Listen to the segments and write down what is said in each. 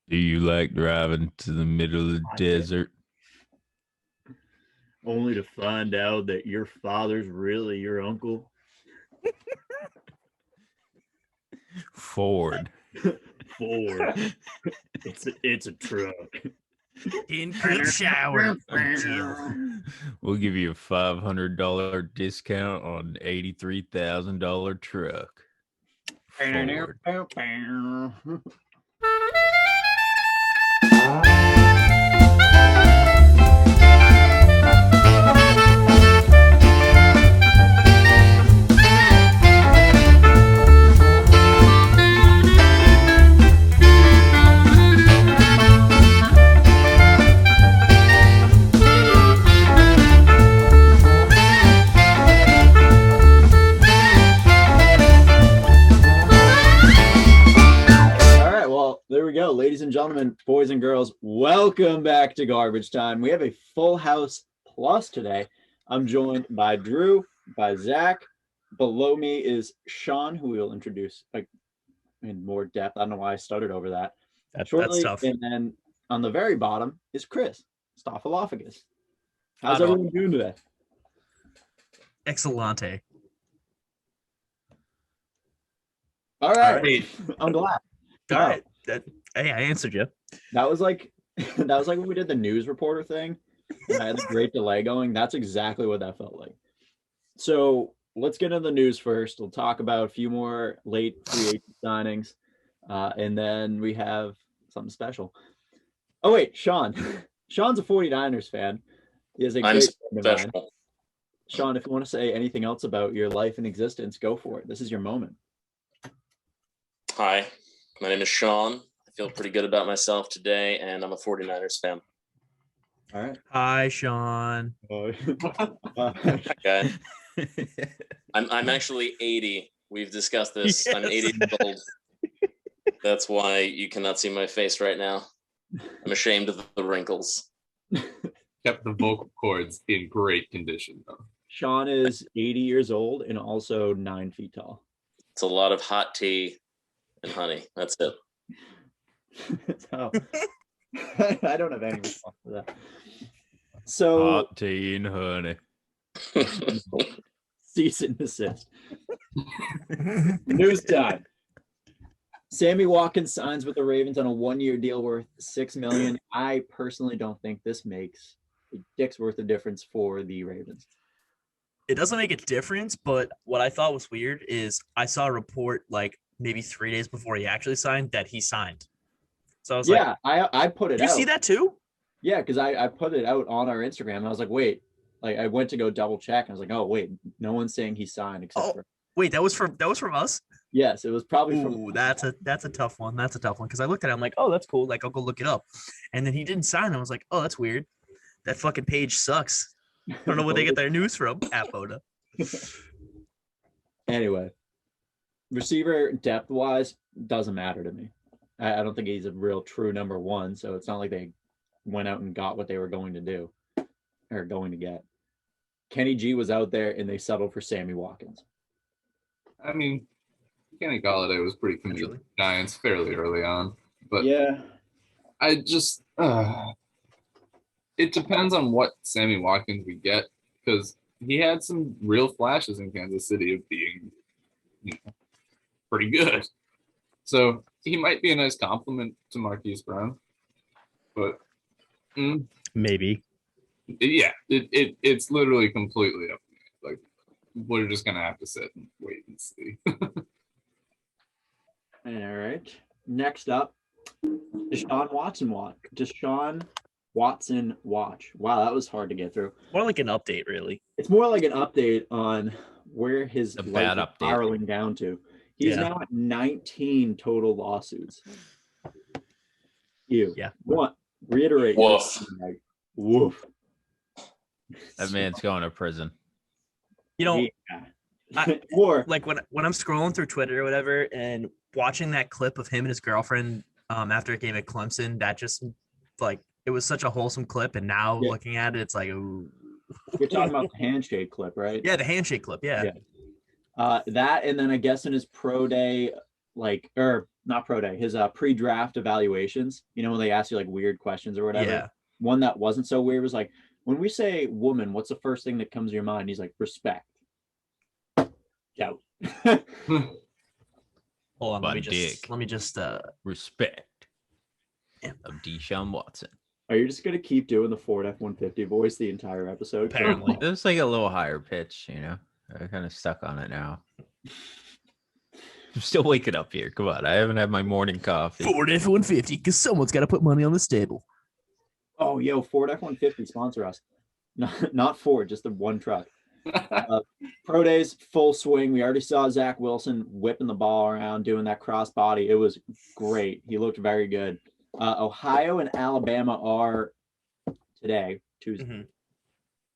Do you like driving to the middle of the desert? Only to find out that your father's really your uncle. Ford. Ford. It's a truck. In good shower. We'll give you a $500 discount on $83,000 truck. Ford. There we go, ladies and gentlemen, boys and girls, welcome back to Garbage Time. We have a full house plus today. I'm joined by Drew, by Zack. Below me is Sean, who we'll introduce in more depth. I don't know why I stuttered over that. That's tough. And then on the very bottom is Chris, Stoffalophagus. How's everyone doing today? Excellente. All right. I'm glad. All right. Hey, I answered you. That was like when we did the news reporter thing. I had the great delay going. That's exactly what that felt like. So let's get into the news first. We'll talk about a few more late free agent signings, and then we have something special. Oh wait, Sean. Sean's a 49ers fan. He is a great friend of mine. Sean, if you want to say anything else about your life and existence, go for it. This is your moment. Hi, my name is Sean. I feel pretty good about myself today, and I'm a 49ers fan. All right. Hi, Sean. Okay. I'm actually 80. We've discussed this. Yes. I'm 80 years old. That's why you cannot see my face right now. I'm ashamed of the wrinkles. Kept the vocal cords in great condition, though. Sean is 80 years old and also 9 feet tall. It's a lot of hot tea and honey. That's it. So, I don't have any response to that. So hot tea and honey. Cease and desist. News time. Sammy Watkins signs with the Ravens on a 1-year deal worth $6 million. I personally don't think this makes a dick's worth of difference for the Ravens. It doesn't make a difference, but what I thought was weird is I saw a report like maybe 3 days before he actually signed that he signed. So I was I put it out. Did you see that too? Yeah, because I put it out on our Instagram. And I was like, wait, I went to go double check. And I was like, oh wait, no one's saying he signed except for. Wait, that was from us? Yes, it was probably from. Ooh, that's a tough one. That's a tough one because I looked at it. I'm like, oh, that's cool. Like I'll go look it up, and then he didn't sign. I was like, oh, that's weird. That fucking page sucks. I don't know where they get their news from. At BOTA. Anyway, receiver depth wise doesn't matter to me. I don't think he's a real true number one, so it's not like they went out and got what they were going to do or going to get. Kenny G was out there and they settled for Sammy Watkins. I mean, Kenny Galladay was pretty committed to the Giants fairly early on, but yeah, I just it depends on what Sammy Watkins we get because he had some real flashes in Kansas City of being, pretty good. So he might be a nice compliment to Marquise Brown, but maybe. Yeah, it's literally completely up to me. Like we're just gonna have to sit and wait and see. All right. Next up, Deshaun Watson watch. Wow, that was hard to get through. More like an update, really. It's more like an update on where his life is spiraling down to. He's now at 19 total lawsuits. Yeah. Reiterate. Woof. Woof. That man's going to prison. Like when I'm scrolling through Twitter or whatever and watching that clip of him and his girlfriend after a game at Clemson, that just like it was such a wholesome clip. And now looking at it, it's like, ooh. You're talking about the handshake clip, right? Yeah, the handshake clip. Yeah. That, and then I guess in his pro day, not pro day, his pre-draft evaluations, you know, when they ask you like weird questions or whatever. Yeah. One that wasn't so weird was like, when we say woman, what's the first thing that comes to your mind? He's like, respect. Doubt. Hold on, let me Dick. just Respect of Deshaun Watson. Are you just gonna keep doing the Ford F-150 voice the entire episode? Apparently. It was like a little higher pitch, you know. I kind of stuck on it now. I'm still waking up here. Come on, I haven't had my morning coffee. Ford F-150, because someone's got to put money on this table. Oh, yo, Ford F-150 sponsor us. Not Ford, just the one truck. Pro days, full swing. We already saw Zach Wilson whipping the ball around, doing that cross body. It was great. He looked very good. Ohio and Alabama are today, Tuesday. Mm-hmm.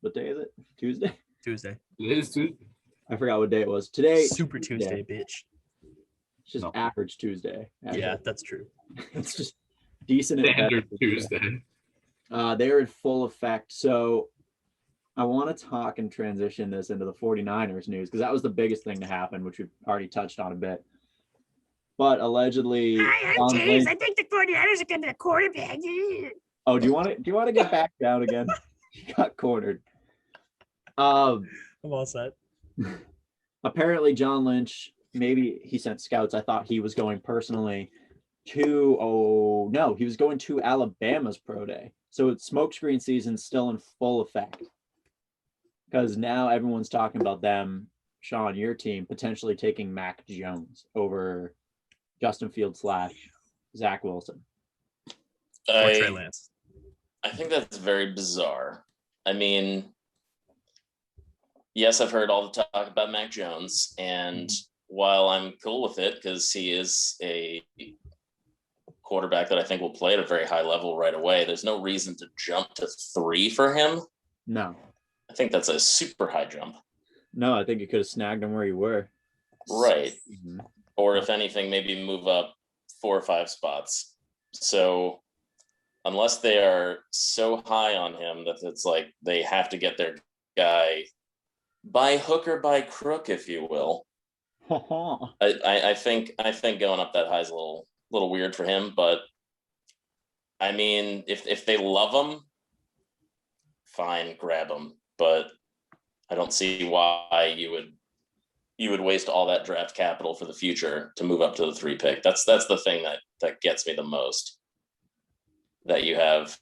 What day is it? Tuesday? Tuesday. It is Tuesday. I forgot what day it was. Today. Super Tuesday, bitch. It's just average Tuesday. Actually. Yeah, that's true. It's just decent. Standard Tuesday. They're in full effect. So I want to talk and transition this into the 49ers news because that was the biggest thing to happen, which we've already touched on a bit. But allegedly, Hi, I'm James. I think the 49ers are getting a quarterback. Oh, do you want to get back down again? You got cornered. I'm all set. Apparently, John Lynch, maybe he sent scouts. I thought he was going personally to, he was going to Alabama's pro day. So it's smokescreen season still in full effect. Because now everyone's talking about them, Sean, your team, potentially taking Mac Jones over Justin Fields / Zach Wilson. Or Trey Lance. I think that's very bizarre. I mean, yes, I've heard all the talk about Mac Jones, and while I'm cool with it because he is a quarterback that I think will play at a very high level right away, there's no reason to jump to 3 for him. No. I think that's a super high jump. No, I think you could have snagged him where you were. Right. Mm-hmm. Or if anything, maybe move up 4 or 5 spots. So unless they are so high on him that it's like they have to get their guy by hook or by crook, if you will. I think going up that high is a little weird for him, but I mean, if they love him, fine, grab him. But I don't see why you would waste all that draft capital for the future to move up to the 3 pick. That's the thing that gets me the most. That you have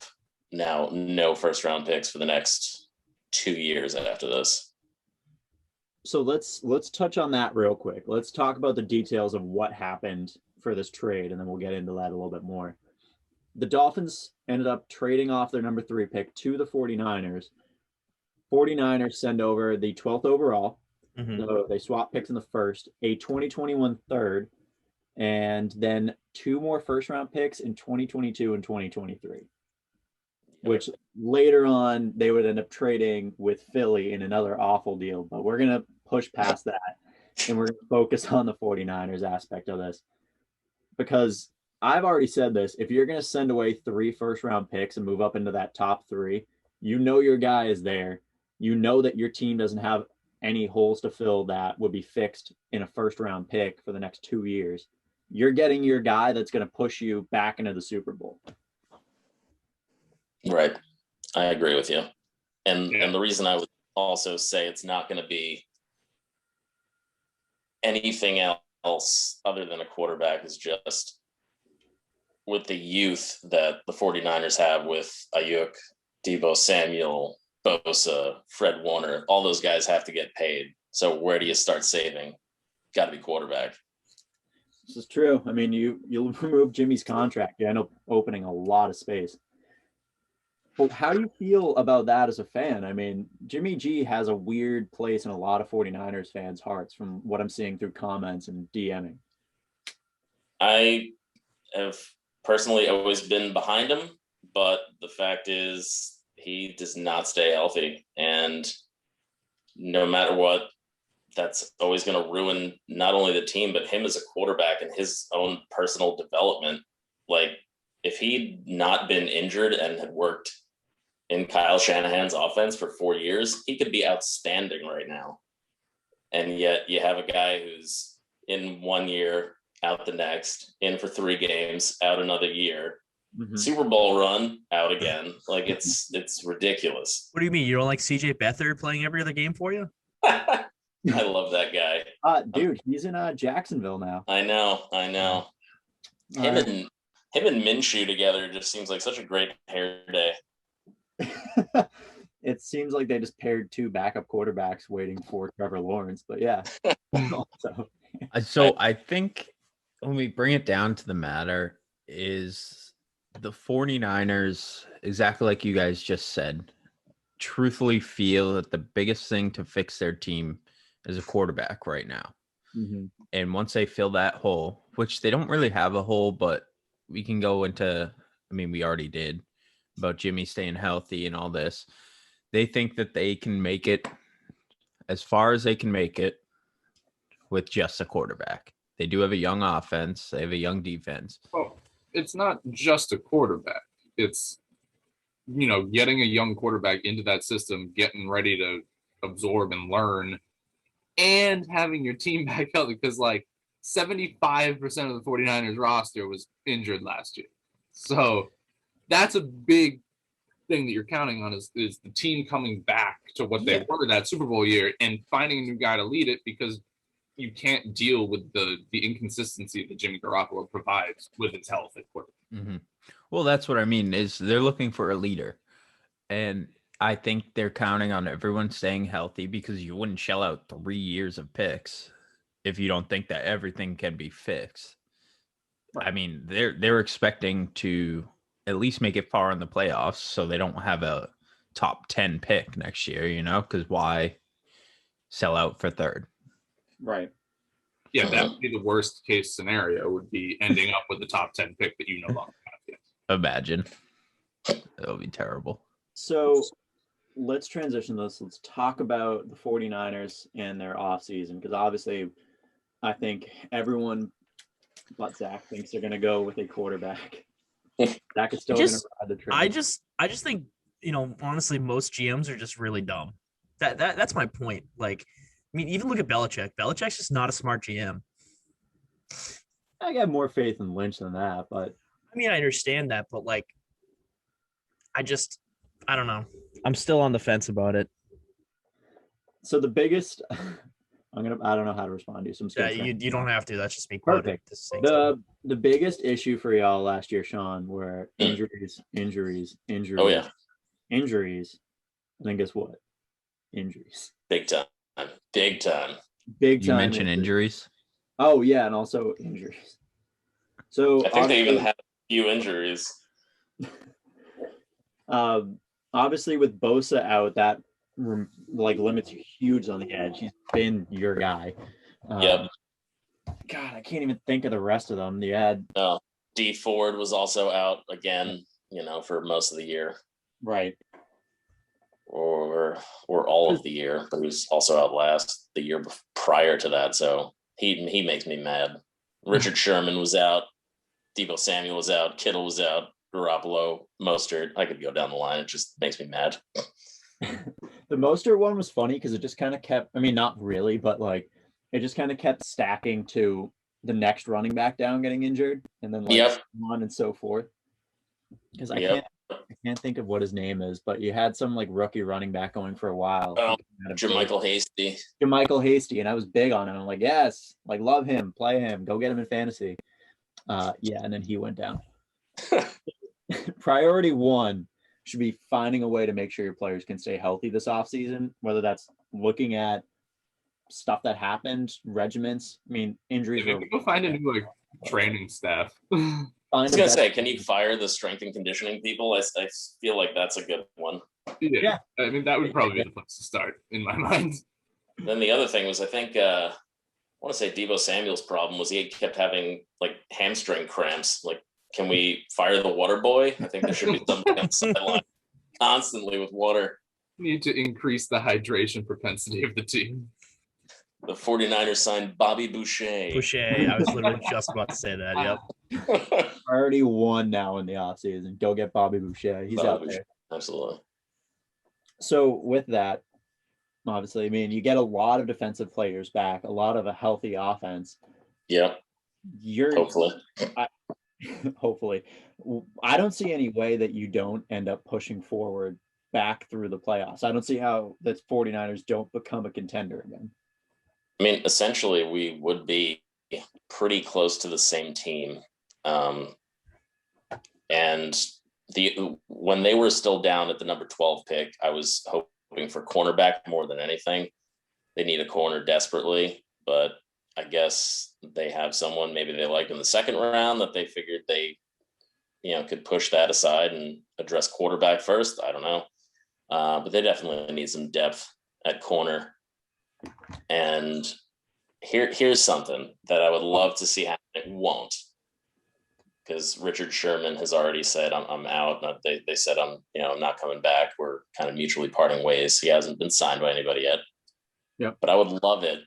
now no first round picks for the next 2 years after this. So let's touch on that real quick. Let's talk about the details of what happened for this trade, and then we'll get into that a little bit more. The Dolphins ended up trading off their number 3 pick to the 49ers. 49ers send over the 12th overall. Mm-hmm. So they swap picks in the first, a 2021 third, and then 2 more first round picks in 2022 and 2023, which later on they would end up trading with Philly in another awful deal. But we're going to push past that and we're going to focus on the 49ers aspect of this, because I've already said this. If you're going to send away 3 first round picks and move up into that top 3, you know your guy is there. You know that your team doesn't have any holes to fill that would be fixed in a first round pick for the next 2 years. You're getting your guy that's going to push you back into the Super Bowl. Right. I agree with you. And the reason I would also say it's not going to be anything else other than a quarterback is just with the youth that the 49ers have with Ayuk, Deebo Samuel, Bosa, Fred Warner, all those guys have to get paid. So where do you start saving? Got to be quarterback. This is true. I mean, you'll remove Jimmy's contract, you end up opening a lot of space. But how do you feel about that as a fan? I mean, Jimmy G has a weird place in a lot of 49ers fans' hearts from what I'm seeing through comments and DMing. I have personally always been behind him, but the fact is he does not stay healthy. And no matter what, that's always going to ruin not only the team, but him as a quarterback and his own personal development. Like, if he'd not been injured and had worked in Kyle Shanahan's offense for 4 years, he could be outstanding right now. And yet you have a guy who's in 1 year out the next, in for 3 games, out another year. Mhm. Super Bowl run, out again. Like it's ridiculous. What do you mean? You don't like CJ Beathard playing every other game for you? I love that guy. Dude, he's in Jacksonville now. I know. Him Alright. and Minshew together just seems like such a great hair day. It seems like they just paired 2 backup quarterbacks waiting for Trevor Lawrence, but yeah. So I think when we bring it down to the matter is the 49ers, exactly like you guys just said, truthfully feel that the biggest thing to fix their team is a quarterback right now. Mhm. And once they fill that hole, which they don't really have a hole, but we can go into, I mean, we already did about Jimmy staying healthy and all this. They think that they can make it as far as they can make it with just a quarterback. They do have a young offense. They have a young defense. Well, it's not just a quarterback. It's, getting a young quarterback into that system, getting ready to absorb and learn, and having your team back healthy, because 75% of the 49ers roster was injured last year. So that's a big thing that you're counting on is the team coming back to what they were that Super Bowl year and finding a new guy to lead it, because you can't deal with the inconsistency that Jimmy Garoppolo provides with his health at quarterback. Mm-hmm. Well, that's what I mean is they're looking for a leader. And I think they're counting on everyone staying healthy, because you wouldn't shell out 3 years of picks if you don't think that everything can be fixed. Right. I mean, they're expecting to at least make it far in the playoffs, so they don't have a top 10 pick next year, because why sell out for third? Right. Yeah, that would be the worst case scenario, would be ending up with the top 10 pick that you no longer have yet. Imagine. That would be terrible. So let's transition this. Let's talk about the 49ers and their offseason, because obviously I think everyone but Zack thinks they're going to go with a quarterback. Zack is still going to ride the train. I just think, honestly, most GMs are just really dumb. That's my point. Even look at Belichick. Belichick's just not a smart GM. I got more faith in Lynch than that, but I understand that, but I don't know. I'm still on the fence about it. So the biggest, I don't know how to respond to you. So you don't have to. That's just me. Perfect. The biggest issue for y'all last year, Sean, were injuries. Oh yeah, injuries. And then guess what? Injuries. Big time. You mentioned injuries. Oh yeah, and also injuries. So I think they even had a few injuries. Obviously with Bosa out, that limits you huge on the edge. He's been your guy. Yep. God, I can't even think of the rest of them. You had D Ford was also out again, for most of the year. Right. Or all of the year, but he was also out the year prior to that. So he makes me mad. Richard Sherman was out. Deebo Samuel was out. Kittle was out. Garoppolo, Mostert. I could go down the line. It just makes me mad. The Mostert one was funny because it just kind of kept, not really, but it just kind of kept stacking to the next running back down getting injured, and then on and so forth. Because I can't think of what his name is, but you had some rookie running back going for a while. JaMycal Hasty. JaMycal Hasty, and I was big on him. I'm like, yes, love him, play him, go get him in fantasy. And then he went down. Priority 1 should be finding a way to make sure your players can stay healthy this offseason, whether that's looking at stuff that happened, regiments. Injuries. Go find a new training staff. I was gonna say, can you fire the strength and conditioning people? I feel like that's a good one. Yeah. That would probably be the place to start in my mind. Then the other thing was, I think I want to say Deebo Samuel's problem was he kept having hamstring cramps. Can we fire the water boy? I think there should be something on the sideline constantly with water. Need to increase the hydration propensity of the team. The 49ers signed Bobby Boucher. I was literally just about to say that. Yep. Priority 1 now in the offseason. Go get Bobby Boucher. He's out there. Absolutely. So with that, obviously, you get a lot of defensive players back, a lot of a healthy offense. Yeah. you're Hopefully. hopefully. I don't see any way that you don't end up pushing forward back through the playoffs. I don't see how the 49ers don't become a contender again. I mean, essentially, we would be pretty close to the same team. And when they were still down at the number 12 pick, I was hoping for cornerback more than anything. They need a corner desperately, but I guess they have someone maybe they liked in the second round that they figured they, could push that aside and address quarterback first. I don't know. But they definitely need some depth at corner. And here's something that I would love to see happen. It won't, because Richard Sherman has already said I'm out. They said I'm not coming back. We're kind of mutually parting ways. He hasn't been signed by anybody yet. Yep. But I would love it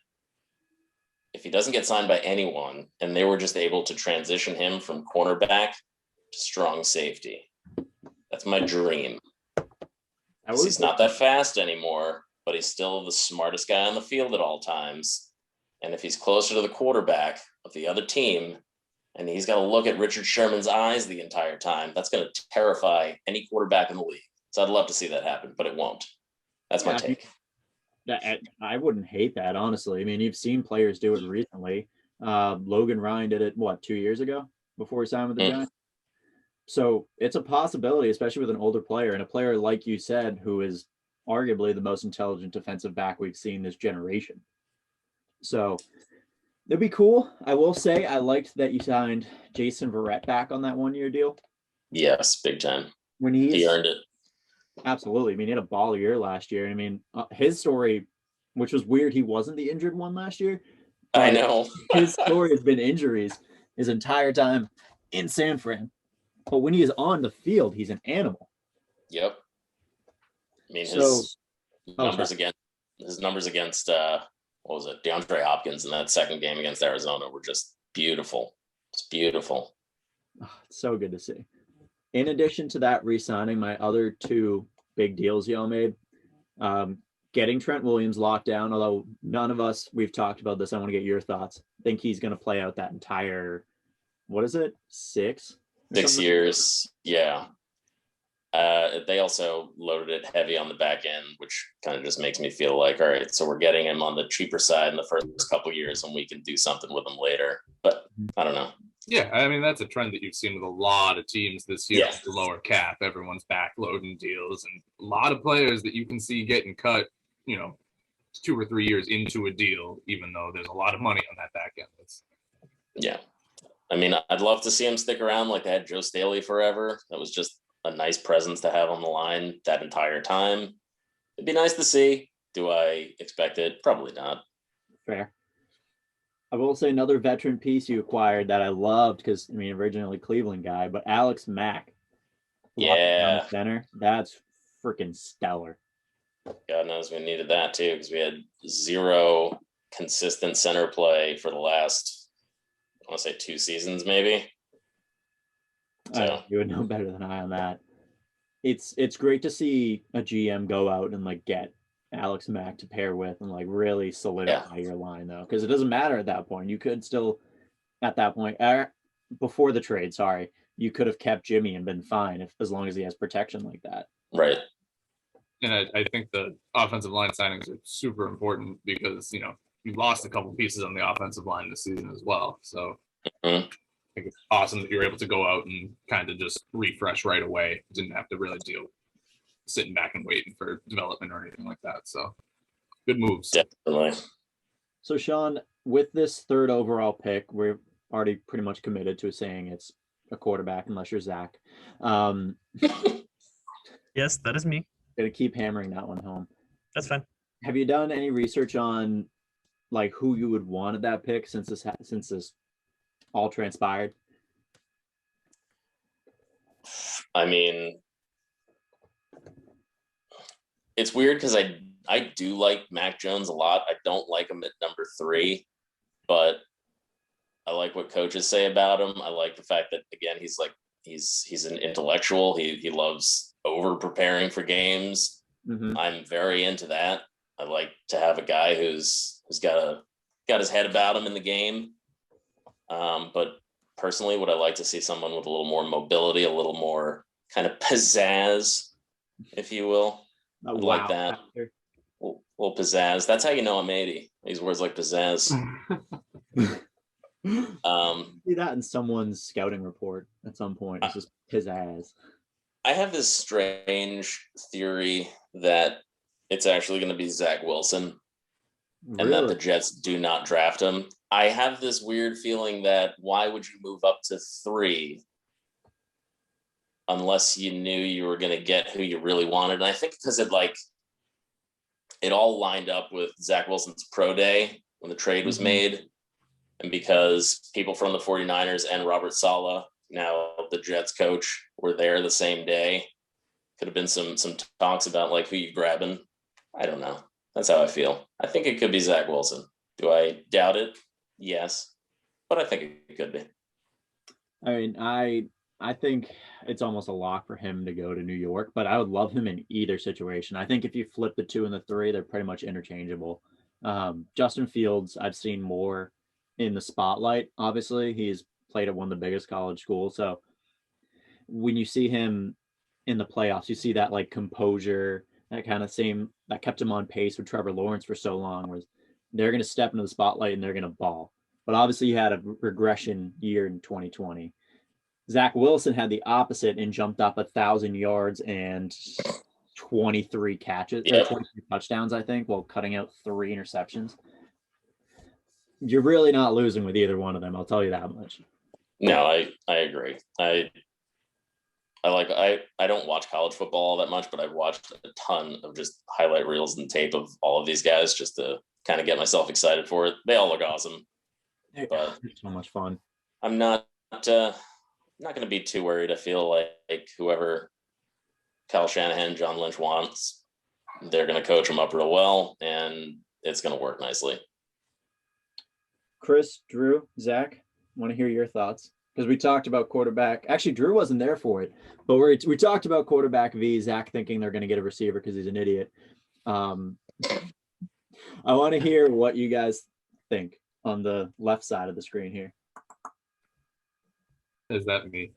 if he doesn't get signed by anyone and they were just able to transition him from cornerback to strong safety. That's my dream. He's not that fast anymore, but he's still the smartest guy on the field at all times. And if he's closer to the quarterback of the other team, and he's got to look at Richard Sherman's eyes the entire time, that's going to terrify any quarterback in the league. So I'd love to see that happen, but it won't. That's my take. I wouldn't hate that, honestly. I mean, you've seen players do it recently. Logan Ryan did it, 2 years ago before he signed with the Giants? So it's a possibility, especially with an older player and a player, like you said, who is arguably the most intelligent defensive back we've seen this generation. So it'd be cool. I will say I liked that you signed Jason Verrett back on that 1 year deal. Yes, big time. He earned it. Absolutely. I mean, he had a baller year last year. I mean, his story, which was weird, he wasn't the injured one last year. I know. His story has been injuries his entire time in San Fran. But when he is on the field, he's an animal. Yep. I mean, his numbers against what was it, DeAndre Hopkins in that second game against Arizona were just beautiful. It's beautiful. Oh, it's so good to see. In addition to that re-signing, my other two big deals y'all made, getting Trent Williams locked down, although none of us, we've talked about this. I want to get your thoughts. I think he's going to play out that entire, 6 years. Yeah. They also loaded it heavy on the back end, which kind of just makes me feel like, all right, so we're getting him on the cheaper side in the first couple of years and we can do something with him later. But I don't know. Yeah, I mean, that's a trend that you've seen with a lot of teams this year. Yeah. The lower cap, everyone's backloading deals, and a lot of players that you can see getting cut, 2 or 3 years into a deal, even though there's a lot of money on that back end. Yeah. I mean, I'd love to see him stick around like they had Joe Staley forever. That was just a nice presence to have on the line that entire time. It'd be nice to see. Do I expect it? Probably not. Fair. I will say another veteran piece you acquired that I loved because, originally Cleveland guy, but Alex Mack. Yeah. Center. That's freaking stellar. God knows we needed that too because we had zero consistent center play for the last, I want to say 2 seasons maybe. So you would know better than I on that. It's great to see a GM go out and get Alex Mack to pair with and really solidify your line though, because it doesn't matter at that point. You could still, at that point, before the trade, you could have kept Jimmy and been fine as long as he has protection like that. Right. And I think the offensive line signings are super important because you lost a couple pieces on the offensive line this season as well. So. Mm-hmm. I think it's awesome that you were able to go out and kind of just refresh right away. Didn't have to really deal sitting back and waiting for development or anything like that. So good moves. Definitely. So Sean, with this third overall pick, we're already pretty much committed to saying it's a quarterback unless you're Zack. Yes, that is me. Gonna keep hammering that one home. That's fine. Have you done any research on who you would want at that pick since this all transpired? I mean, it's weird because I do like Mac Jones a lot. I don't like him at number 3, but I like what coaches say about him. I like the fact that again he's an intellectual. He loves over preparing for games. Mm-hmm. I'm very into that. I like to have a guy who's got his head about him in the game. But personally, would I like to see someone with a little more mobility, a little more kind of pizzazz, if you will? I'd like that. A little pizzazz. That's how you know I'm 80. These words like pizzazz. See that in someone's scouting report at some point. It's just pizzazz. I have this strange theory that it's actually going to be Zach Wilson, and that the Jets do not draft him. I have this weird feeling that why would you move up to 3 unless you knew you were going to get who you really wanted? And I think because it all lined up with Zach Wilson's pro day when the trade was made, and because people from the 49ers and Robert Saleh, now the Jets coach, were there the same day. Could have been some talks about like who you grabbing. I don't know. That's how I feel. I think it could be Zach Wilson. Do I doubt it? Yes, but I think it could be. I mean, I think it's almost a lock for him to go to New York, but I would love him in either situation. I think if you flip the 2 and the 3, they're pretty much interchangeable. Justin Fields, I've seen more in the spotlight. Obviously, he's played at one of the biggest college schools. So when you see him in the playoffs, you see that like composure, that kind of that kept him on pace with Trevor Lawrence for so long, where they're going to step into the spotlight and they're going to ball. But obviously, you had a regression year in 2020. Zach Wilson had the opposite and jumped up 1,000 yards and 23 catches, 23 touchdowns, I think, while cutting out 3 interceptions. You're really not losing with either one of them. I'll tell you that much. No, I agree. I don't watch college football all that much, but I've watched a ton of just highlight reels and tape of all of these guys just to kind of get myself excited for it. They all look awesome. But it's so much fun. I'm not going to be too worried. I feel like whoever Kyle Shanahan, John Lynch wants, they're going to coach him up real well, and it's going to work nicely. Chris, Drew, Zach, want to hear your thoughts? Because we talked about quarterback. Actually, Drew wasn't there for it, but we talked about quarterback v. Zach thinking they're going to get a receiver because he's an idiot. I want to hear what you guys think on the left side of the screen here. Is that me?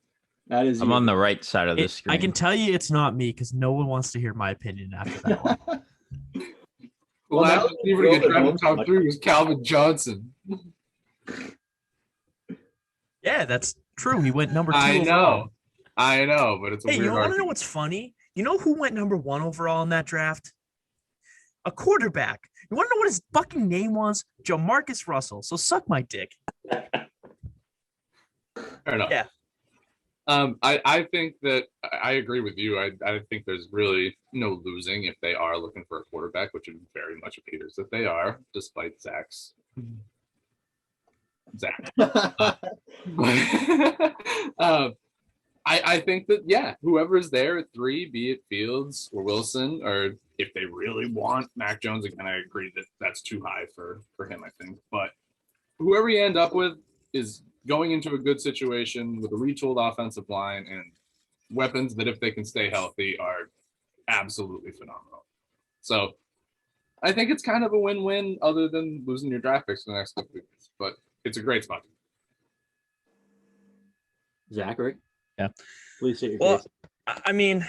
That is. I'm on the right side of the screen. I can tell you it's not me because no one wants to hear my opinion after that one. Well, last receiver to get drafted top 3 was Calvin Johnson. Yeah, that's true. He went number 2 I overall. know, but it's a weird you want to argument. know what's funny? You know who went number 1 overall in that draft? A quarterback. You want to know what his fucking name was? Jamarcus Russell. So suck my dick. Fair enough. Yeah. I think that I agree with you. I think there's really no losing if they are looking for a quarterback, which it very much appears that they are, despite Zach's. Zach. I think that, yeah, whoever's there at 3, be it Fields or Wilson, or if they really want Mac Jones, again, I agree that that's too high for him, I think. But whoever you end up with is going into a good situation with a retooled offensive line and weapons that, if they can stay healthy, are absolutely phenomenal. So I think it's kind of a win-win other than losing your draft picks for the next couple of weeks. But it's a great spot. Zachary? Yeah. Please state your Well, case. I mean,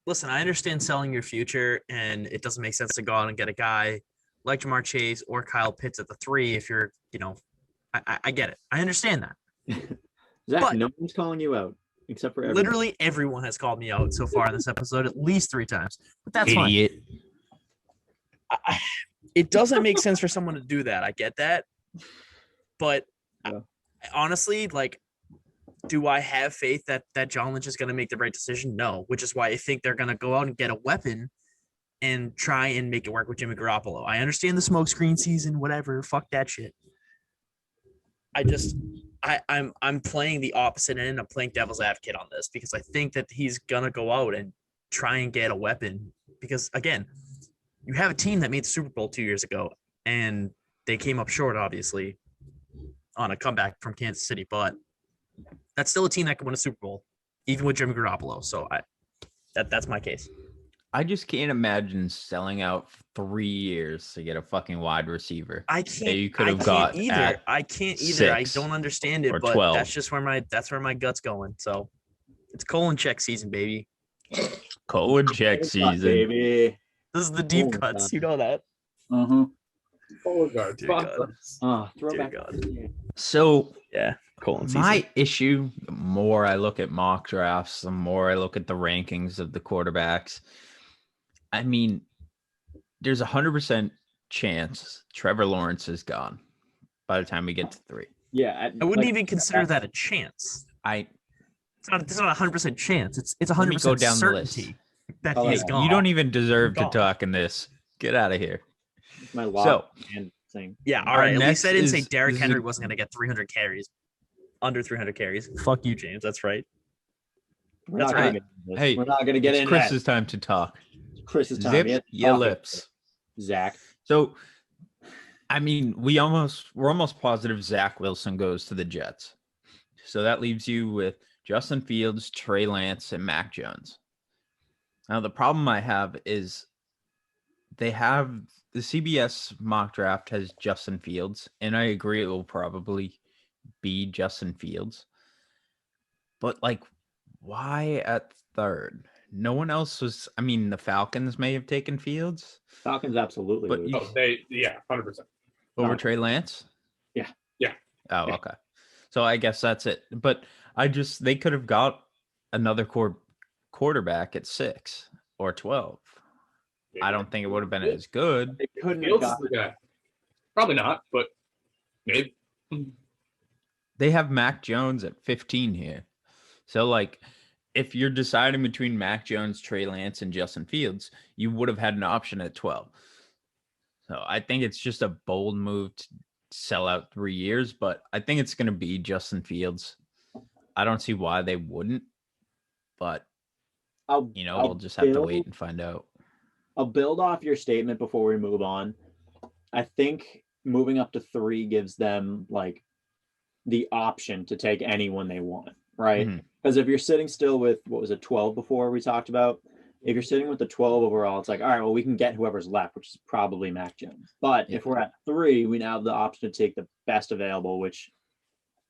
listen, I understand selling your future, and it doesn't make sense to go out and get a guy like Jamar Chase or Kyle Pitts at the 3 if you're, I get it. I understand that. Zach, but no one's calling you out except for everyone. Literally everyone has called me out so far in this episode at least 3 times. But that's Idiot. fine. It doesn't make sense for someone to do that. I get that. But honestly, like, do I have faith that John Lynch is going to make the right decision? No, which is why I think they're going to go out and get a weapon and try and make it work with Jimmy Garoppolo. I understand the smokescreen season, whatever. Fuck that shit. I'm playing the opposite end. I'm playing devil's advocate on this because I think that he's going to go out and try and get a weapon because, again, you have a team that made the Super Bowl 2 years ago and they came up short, obviously, on a comeback from Kansas City, but that's still a team that can win a Super Bowl, even with Jimmy Garoppolo. So that's my case. I just can't imagine selling out for 3 years to get a fucking wide receiver. I that can't. you could I have can't got either. at I can't either. I 6 don't understand it, or but 12. that's where my gut's going. So it's colon check season, baby. Colon check season. Baby. This is the deep Oh my cuts. God. You know that. Uh-huh. Forward guard. Dear Fuck God. us. Throwback. God. So Yeah, colon season. my issue, the more I look at mock drafts, the more I look at the rankings of the quarterbacks. I mean, there's 100% chance Trevor Lawrence is gone by the time we get to 3. Yeah. I wouldn't even consider that a chance. It's not a 100% chance. It's a Let me 100% go down the list. certainty that Oh, he's yeah. gone. You don't even deserve to Gone. talk in this. Get out of here. my So, lock and thing. Yeah, all Our right. At least I next didn't say is- Derrick this is Henry a- wasn't going to get 300 carries. Under 300 carries. Fuck you, James. That's right. We're That's not gonna right. get into this. Hey, We're not gonna get it's in Chris's time to talk. Chris's time. Zip He has to your talk lips. Zach. So, I mean, we're almost positive Zach Wilson goes to the Jets. So that leaves you with Justin Fields, Trey Lance, and Mac Jones. Now, the problem I have is they have the CBS mock draft has Justin Fields, and I agree it will probably be Justin Fields. But, like, why at 3rd? No one else was. I mean, the Falcons may have taken Fields Falcons absolutely But lose. you- Oh, 100%. over No. Trey Lance. Yeah. Yeah. Oh, Yeah. okay. So I guess that's it. But they could have got another quarterback at 6 or 12. I don't think it would have been as good. They couldn't have Fields is got the guy. Probably not, but maybe. They have Mac Jones at 15 here. So, like, if you're deciding between Mac Jones, Trey Lance, and Justin Fields, you would have had an option at 12. So I think it's just a bold move to sell out 3 years, but I think it's going to be Justin Fields. I don't see why they wouldn't, but, I'll we'll just have to wait and find out. I'll build off your statement before we move on. I think moving up to 3 gives them like the option to take anyone they want, right? Mhm. Because if you're sitting still with 12 before we talked about, if you're sitting with the 12 overall, it's like, all right, well, we can get whoever's left, which is probably Mac Jones. But if we're at 3, we now have the option to take the best available, which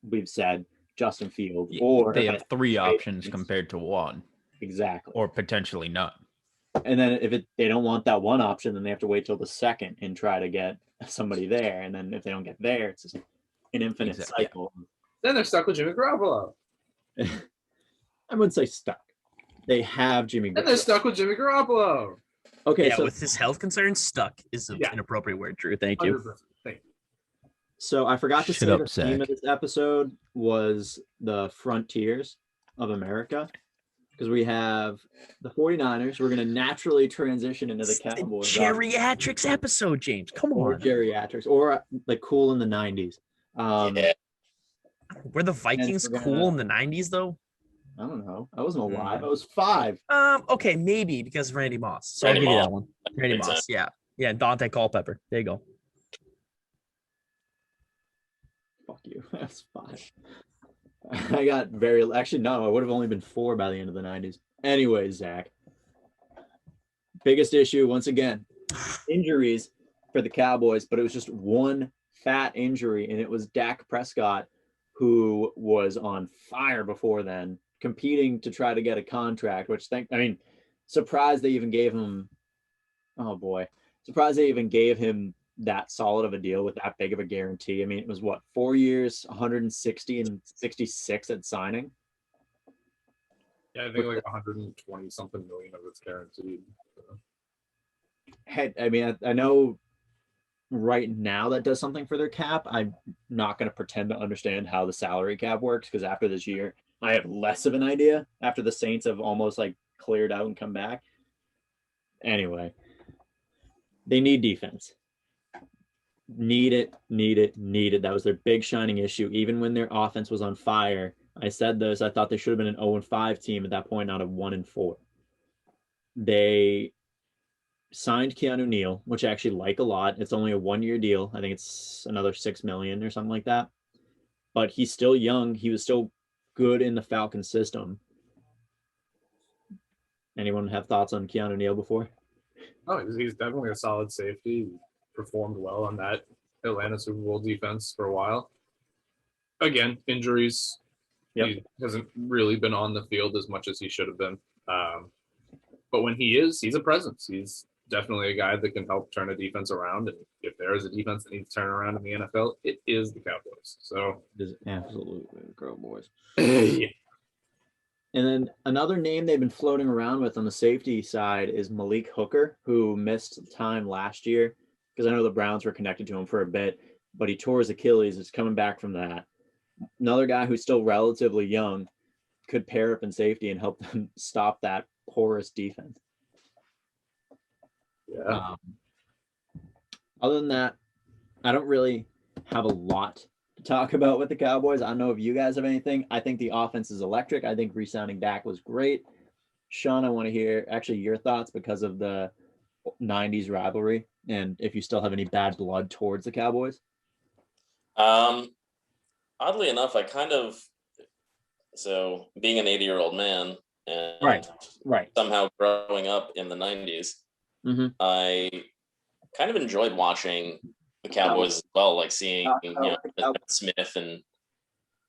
we've said Justin Fields, or They if have I- 3 options it's- compared to 1, exactly. or potentially none. And then if they don't want that one option, then they have to wait till the 2nd and try to get somebody there. And then if they don't get there, it's just an infinite Exactly, yeah. cycle. Then they're stuck with Jimmy Garoppolo. I wouldn't say stuck. They have Jimmy. Then they're stuck with Jimmy Garoppolo. Okay, Yeah, so with his health concerns, stuck is Yeah. an appropriate word, Drew. Thank you. 100%. Thank you. so I forgot to Shut say up, the theme Zach. of this episode was the frontiers of America. Because we have the 49ers. We're going to naturally transition into the It's Cowboys. geriatrics episode, James. Come Or on. geriatrics. Or like cool in the 90s. Yeah. Were the Vikings we're gonna- cool in the 90s, though? I don't know. I wasn't alive. Mm. I was 5. Okay, maybe because of Randy Moss. So Randy I'll give you Moss. that one. Randy Big time. Moss, yeah. Yeah, Dante Culpepper. There you go. Fuck you. That's 5. I got actually, no, I would have only been 4 by the end of the 90s. Anyway, Zach. Biggest issue, once again, injuries for the Cowboys, but it was just one fat injury, and it was Dak Prescott, who was on fire before then, competing to try to get a contract, surprised they even gave him, surprised they even gave him that solid of a deal with that big of a guarantee. I mean, it was 4 years, 160 and 66 at signing. Yeah, I think like 120 something million of it's guaranteed. I know right now that does something for their cap. I'm not going to pretend to understand how the salary cap works, because after this year, I have less of an idea after the Saints have almost like cleared out and come back. Anyway, they need defense. Need it. That was their big shining issue. Even when their offense was on fire, I said this, I thought they should have been an 0-5 team at that point, not a 1-4. They signed Keanu Neal, which I actually like a lot. It's only a 1-year deal. I think it's another $6 million or something like that. But he's still young. He was still good in the Falcon system. Anyone have thoughts on Keanu Neal before? Oh, he's definitely a solid safety. He performed well on that Atlanta Super Bowl defense for a while. Again, injuries. Yep. He hasn't really been on the field as much as he should have been. But when he is, he's a presence. He's definitely a guy that can help turn a defense around. And if there is a defense that needs to turn around in the NFL, it is the Cowboys. So It is absolutely the Cowboys. yeah. And then another name they've been floating around with on the safety side is Malik Hooker, who missed time last year because I know the Browns were connected to him for a bit, but he tore his Achilles. Is coming back from that. Another guy who's still relatively young could pair up in safety and help them stop that porous defense. Yeah. Other than that, I don't really have a lot to talk about with the Cowboys. I don't know if you guys have anything. I think the offense is electric. I think re-signing Dak was great. Sean, I want to hear actually your thoughts because of the 90s rivalry and if you still have any bad blood towards the Cowboys. Oddly enough, so being an 80-year-old man and Right. somehow growing up in the 90s, I kind of enjoyed watching the Cowboys as well, like seeing Smith and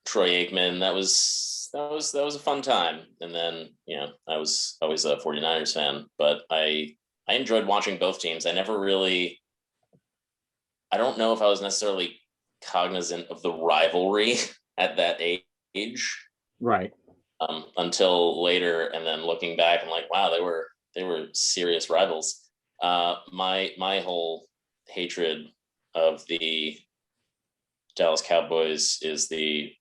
Troy Aikman. That was a fun time. And then I was always a 49ers fan, but I enjoyed watching both teams. I don't know if I was necessarily cognizant of the rivalry at that age, right? Until later, and then looking back, I'm like, wow, they were serious rivals. My whole hatred of the Dallas Cowboys is the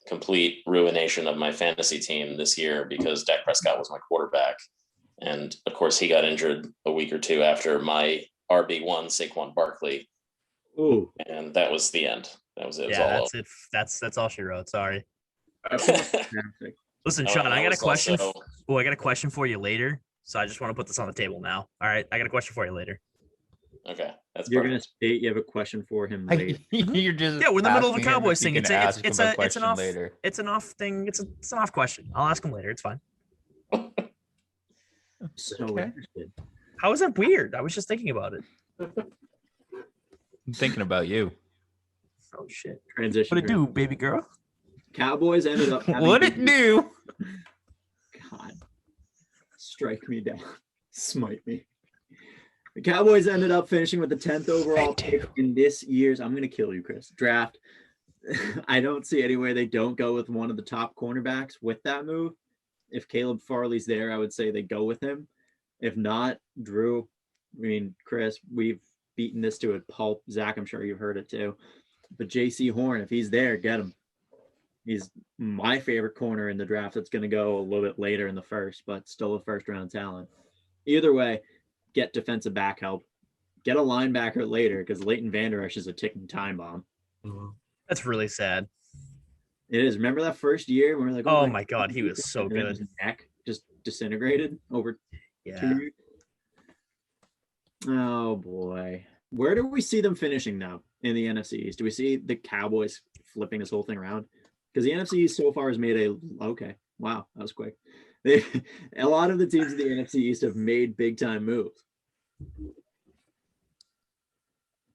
complete ruination of my fantasy team this year because Dak Prescott was my quarterback, and of course he got injured a week or two after my RB1 Saquon Barkley. Ooh. And that was the end. That was it. Yeah, that's it. That's all she wrote. Sorry. Listen, Sean, I got a question. I got a question for you later. So I just want to put this on the table now. All right, I got a question for you later. Okay, you're gonna state you have a question for him later. You're just we're in the middle of a Cowboys thing. It's an off later. It's an off thing. It's an off question. I'll ask him later. It's fine. So interested. How is that weird? I was just thinking about it. I'm thinking about you. Oh shit! Transition. What it do, baby girl? Cowboys ended up. What it do? God, strike me down, smite me. The Cowboys ended up finishing with the 10th overall pick in this year's. I'm gonna kill you, Chris. Draft. I don't see any way they don't go with one of the top cornerbacks with that move. If Caleb Farley's there, I would say they go with him. If not, Drew. I mean, Chris, we've beaten this to a pulp. Zach, I'm sure you've heard it too. But J.C. Horn, if he's there, get him. He's my favorite corner in the draft. That's going to go a little bit later in the first, but still a first-round talent. Either way, get defensive back help. Get a linebacker later because Leighton Vander Esch is a ticking time bomb. That's really sad. It is. Remember that first year when we were like, oh my God, he was so good. His neck just disintegrated over 2 years. Oh boy. Where do we see them finishing now in the NFC East? Do we see the Cowboys flipping this whole thing around? Because the NFC East so far has made wow, that was quick. A lot of the teams in the NFC East have made big time moves.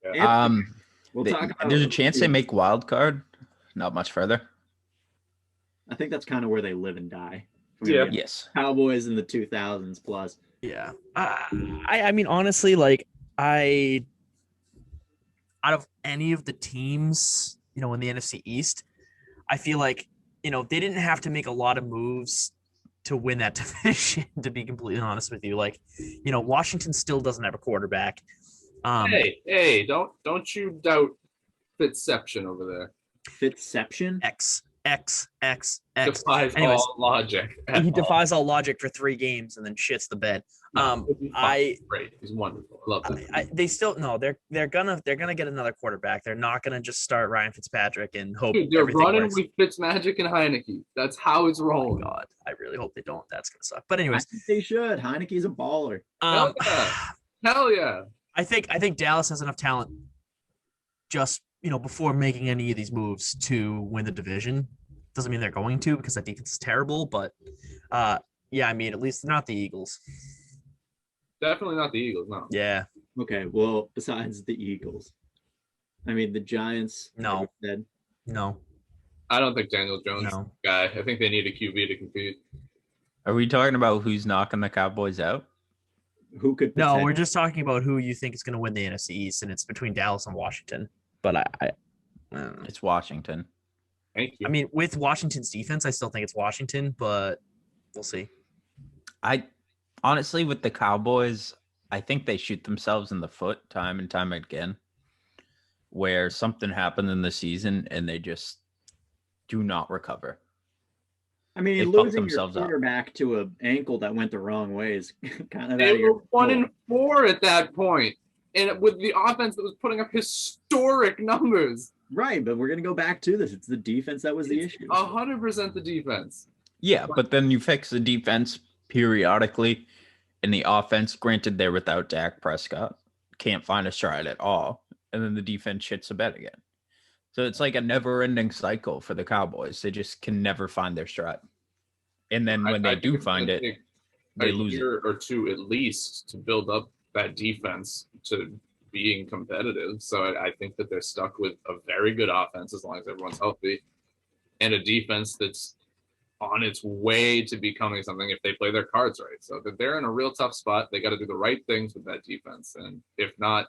Yeah. There's a chance they make wild card. Not much further. I think that's kind of where they live and die. Yes. Cowboys in the 2000s plus. Yeah. I mean, honestly, like out of any of the teams, in the NFC East, I feel like, they didn't have to make a lot of moves to win that division, to be completely honest with you. Like, Washington still doesn't have a quarterback. Hey, don't you doubt Fitzception over there. Fitzception? X. Defies all logic. He defies all logic for 3 games and then shits the bed. Great. He's wonderful. I love that. They still they're gonna get another quarterback. They're not gonna just start Ryan Fitzpatrick and hope. Dude, they're running works. with Fitzmagic and Heineke. That's how it's rolling. Oh God, I really hope they don't. That's gonna suck. But anyways, I think they should. Heineke's a baller. Hell yeah. I think Dallas has enough talent. Just before making any of these moves to win the division, doesn't mean they're going to because that defense is terrible. But Yeah, I mean, at least not the Eagles. Definitely not the Eagles, no. Yeah. Okay, well, besides the Eagles, I mean the Giants. No. like I said, No. I don't think Daniel Jones is No. the guy. I think they need a QB to compete. Are we talking about who's knocking the Cowboys out? who could? No, we're potentially- just talking about who you think is going to win the NFC East, and it's between Dallas and Washington. But I don't know. It's Washington. Thank you. I mean, with Washington's defense, I still think it's Washington, but we'll see. I honestly, with the Cowboys, I think they shoot themselves in the foot time and time again, where something happened in the season and they just do not recover. I mean, They fucked losing your themselves up. quarterback to an ankle that went the wrong way is kind of out They of your were control. 1-4 at that point, and with the offense that was putting up historic numbers. Right, but we're gonna go back to this. It's the defense that was the It's issue. 100% the defense. Yeah, but then you fix the defense periodically, and the offense, granted, they're without Dak Prescott, can't find a stride at all, and then the defense shits the bed again. So it's like a never-ending cycle for the Cowboys. They just can never find their stride, and then when I they think do it's gonna find it, take they a lose it. year or two at least to build up that defense to being competitive. So I think that they're stuck with a very good offense as long as everyone's healthy, and a defense that's on its way to becoming something if they play their cards right. So that they're in a real tough spot. They got to do the right things with that defense, and if not,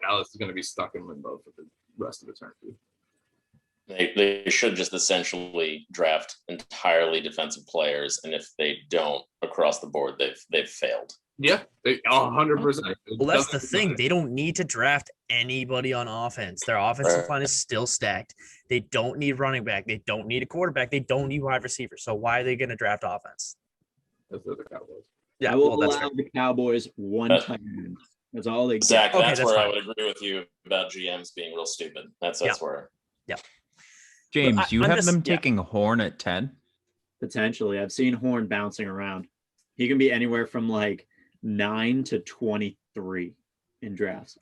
Dallas is going to be stuck in limbo for the rest of eternity. They should just essentially draft entirely defensive players, and if they don't across the board, they've failed. Yeah, 100%. Well, that's the thing. They don't need to draft anybody on offense. Their offensive line is still stacked. They don't need running back. They don't need a quarterback. They don't need wide receiver. So why are they going to draft offense? That's the Cowboys. Yeah, I will well, that's allow fair. the Cowboys one tight end. That's all they get. Zach, Okay, that's that's where I fine. would agree with you about GMs being real stupid. That's where. James, I- you I'm have just- them yeah. taking Horn at 10? Potentially. I've seen Horn bouncing around. He can be anywhere from like 9 to 23 in drafts.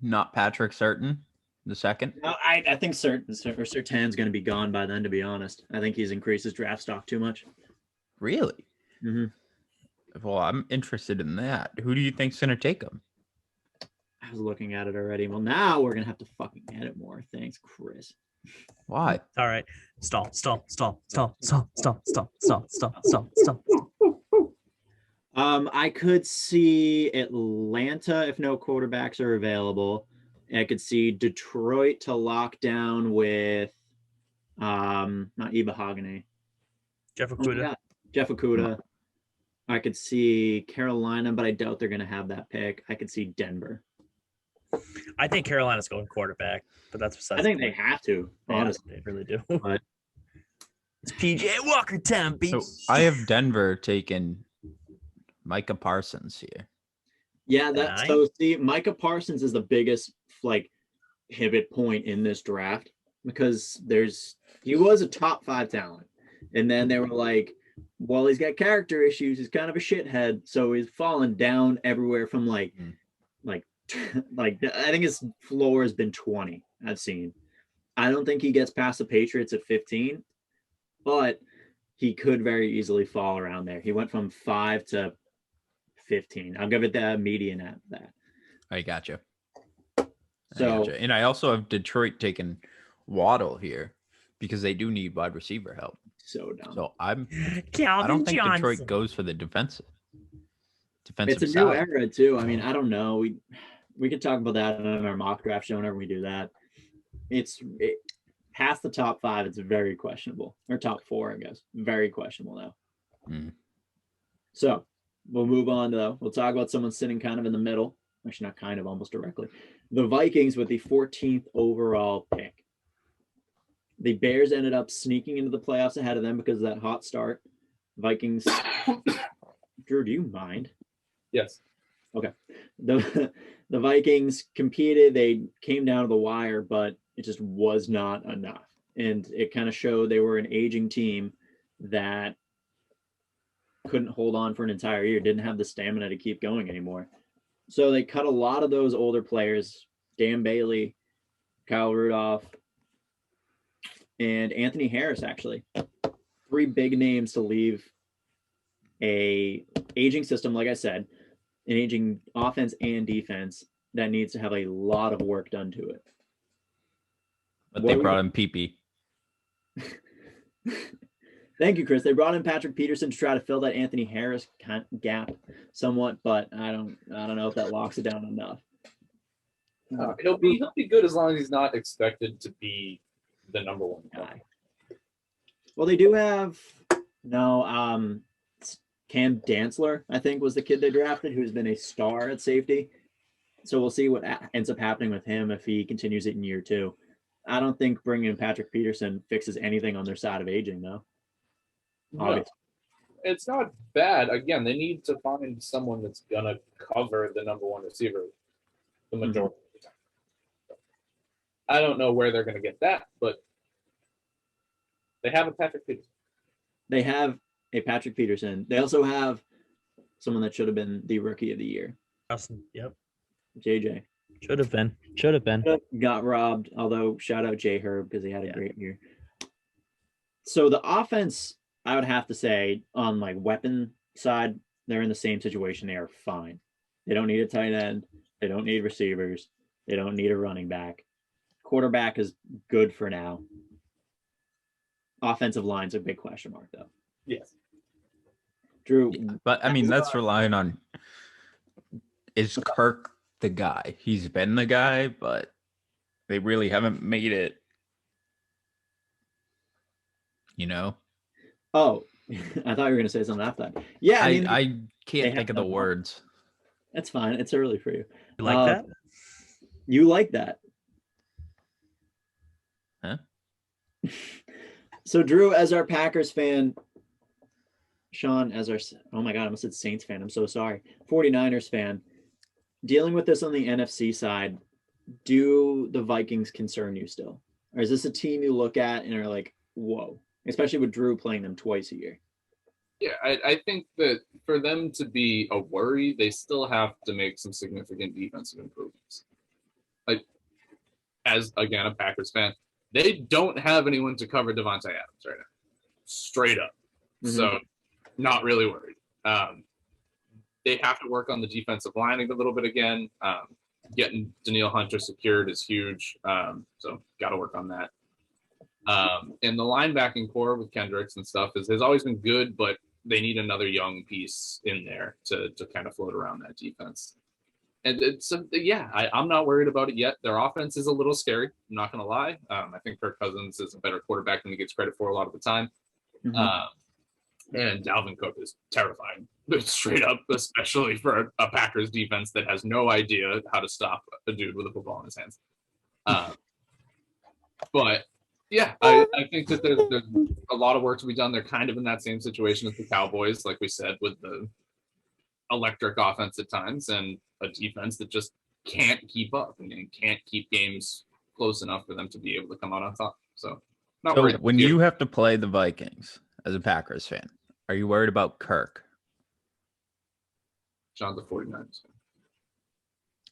Not Patrick Surtain, the second? No, I think Surtain's going to be gone by then, to be honest. I think he's increased his draft stock too much. Really? Mm-hmm. Well, I'm interested in that. Who do you think's going to take him? I was looking at it already. Well, now we're going to have to fucking edit more. Thanks, Chris. Why? All right. Stall. I could see Atlanta if no quarterbacks are available. I could see Detroit to lock down with not Ibahogany. Jeff Okuda. Jeff Okuda. I could see Carolina, but I doubt they're going to have that pick. I could see Denver. I think Carolina's going quarterback, but that's besides. I think the they point. have to, Yeah, honestly. they really do. But It's PJ Walker time, So beats. I have Denver taking Micah Parsons here. yeah, so see, Micah Parsons is the biggest like pivot point in this draft because he was a top 5 talent. And then they were like, well, he's got character issues. He's kind of a shithead. So he's fallen down everywhere from like I think his floor has been 20. I've seen. I don't think he gets past the Patriots at 15, but he could very easily fall around there. He went from 5 to 15. I'll give it the median at that. I gotcha. So And I also have Detroit taking Waddle here because they do need wide receiver help. so dumb. So I Calvin don't think Johnson. Detroit goes for the defensive It's a side. new era too. I mean, I don't know. We could talk about that in our mock draft show whenever we do that. Past the top 5, it's very questionable. Or top 4, I guess. Very questionable now. Mm. So we'll move on though. We'll talk about someone sitting kind of in the middle. Actually, not kind of, almost directly. The Vikings with the 14th overall pick. The Bears ended up sneaking into the playoffs ahead of them because of that hot start. Vikings. Drew, do you mind? Yes. Okay. The Vikings competed. They came down to the wire, but it just was not enough. And it kind of showed they were an aging team that couldn't hold on for an entire year, didn't have the stamina to keep going anymore. So they cut a lot of those older players, Dan Bailey, Kyle Rudolph, and Anthony Harris, actually. three big names to leave a aging system, like I said, an aging offense and defense that needs to have a lot of work done to it. But What they do we brought got? in PP. Thank you, Chris. They brought in Patrick Peterson to try to fill that Anthony Harris gap somewhat, but I don't know if that locks it down enough. He'll be good as long as he's not expected to be the number one guy. Well, they do have Cam Dantzler, I think, was the kid they drafted, who's been a star at safety. So we'll see what ends up happening with him if he continues it in year 2. I don't think bringing in Patrick Peterson fixes anything on their side of aging, though. No, it's not bad. Again, they need to find someone that's gonna cover the number one receiver the majority of the time. I don't know where they're gonna get that, but they have a Patrick Peterson. They have a Patrick Peterson. They also have someone that should have been the rookie of the year. Yep. JJ. Should have been. Got robbed, although shout out J Herb because he had a great year. So the offense, I would have to say, on like weapon side, they're in the same situation. They are fine. They don't need a tight end. They don't need receivers. They don't need a running back. Quarterback is good for now. Offensive line's a big question mark, though. Yes. Drew. But I mean, that's relying on, is Kirk the guy? He's been the guy, but they really haven't made it, you know? Oh, I thought you were going to say something after that. Yeah, I can't think of the words. That's fine. It's early for you. You like that? You like that? Huh? So Drew, as our Packers fan, Sean, as our, oh my God, I almost said Saints fan. I'm so sorry. 49ers fan, dealing with this on the NFC side, do the Vikings concern you still? Or is this a team you look at and are like, whoa, especially with Drew playing them twice a year? Yeah, I think that for them to be a worry, they still have to make some significant defensive improvements. Like, as, again, a Packers fan, they don't have anyone to cover Devontae Adams right now. Straight up. Mm-hmm. So, not really worried. They have to work on the defensive line a little bit again. Getting Danielle Hunter secured is huge. So, got to work on that. And the linebacking core with Kendricks and stuff has always been good, but they need another young piece in there to kind of float around that defense. And it's, I'm not worried about it yet. Their offense is a little scary. I'm not going to lie. I think Kirk Cousins is a better quarterback than he gets credit for a lot of the time. Mm-hmm. And Dalvin Cook is terrifying, straight up, especially for a Packers defense that has no idea how to stop a dude with a football in his hands. But yeah, I think that there's a lot of work to be done. They're kind of in that same situation as the Cowboys, like we said, with the electric offense at times and a defense that just can't keep up and can't keep games close enough for them to be able to come out on top. So when you have to play the Vikings as a Packers fan, are you worried about Kirk? John's a 49ers fan.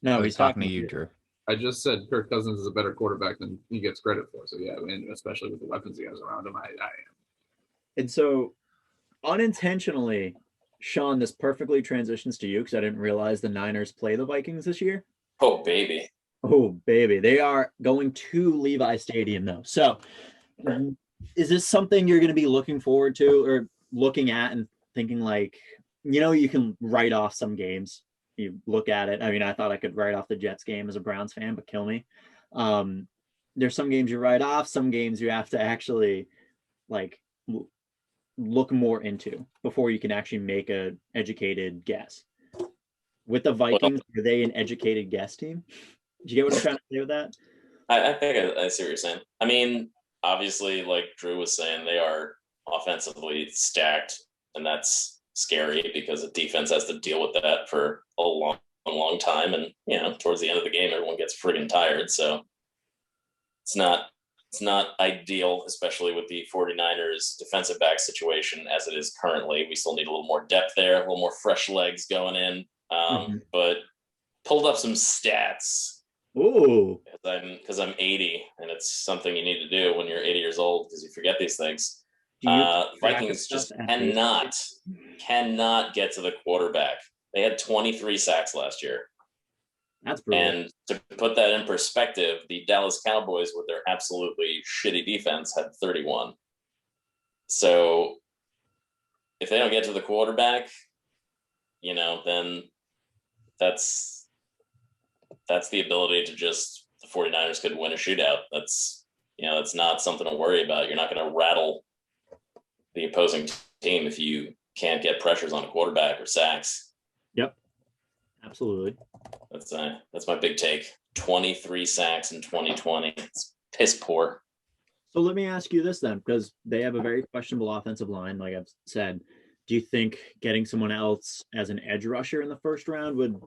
No, he's talking to you, Drew. I just said Kirk Cousins is a better quarterback than he gets credit for. So, yeah, and especially with the weapons he has around him, I am. And so, unintentionally, Sean, this perfectly transitions to you because I didn't realize the Niners play the Vikings this year. Oh, baby. Oh, baby. They are going to Levi Stadium, though. So, is this something you're going to be looking forward to or looking at and thinking like, you can write off some games? You look at it. I mean, I thought I could write off the Jets game as a Browns fan, but kill me. There's some games you write off, some games you have to actually like look more into before you can actually make a educated guess. With the Vikings, are they an educated guess team? Do you get what I'm trying to say with that? I think I see what you're saying. I mean, obviously, like Drew was saying, they are offensively stacked, and that's scary because the defense has to deal with that for a long time. And, towards the end of the game, everyone gets friggin' tired. So it's not ideal, especially with the 49ers defensive back situation as it is currently. We still need a little more depth there, a little more fresh legs going in. But pulled up some stats. Ooh. Because I'm 80, and it's something you need to do when you're 80 years old because you forget these things. Vikings just cannot get to the quarterback. They had 23 sacks last year. That's brutal. And to put that in perspective, the Dallas Cowboys, with their absolutely shitty defense, had 31. So if they don't get to the quarterback, then that's the ability to just the 49ers could win a shootout. That's not something to worry about. You're not going to rattle the opposing team if you can't get pressures on a quarterback or sacks. Yep, absolutely. That's my big take. 23 sacks in 2020. It's piss poor. So let me ask you this then, because they have a very questionable offensive line, like I've said. Do you think getting someone else as an edge rusher in the first round would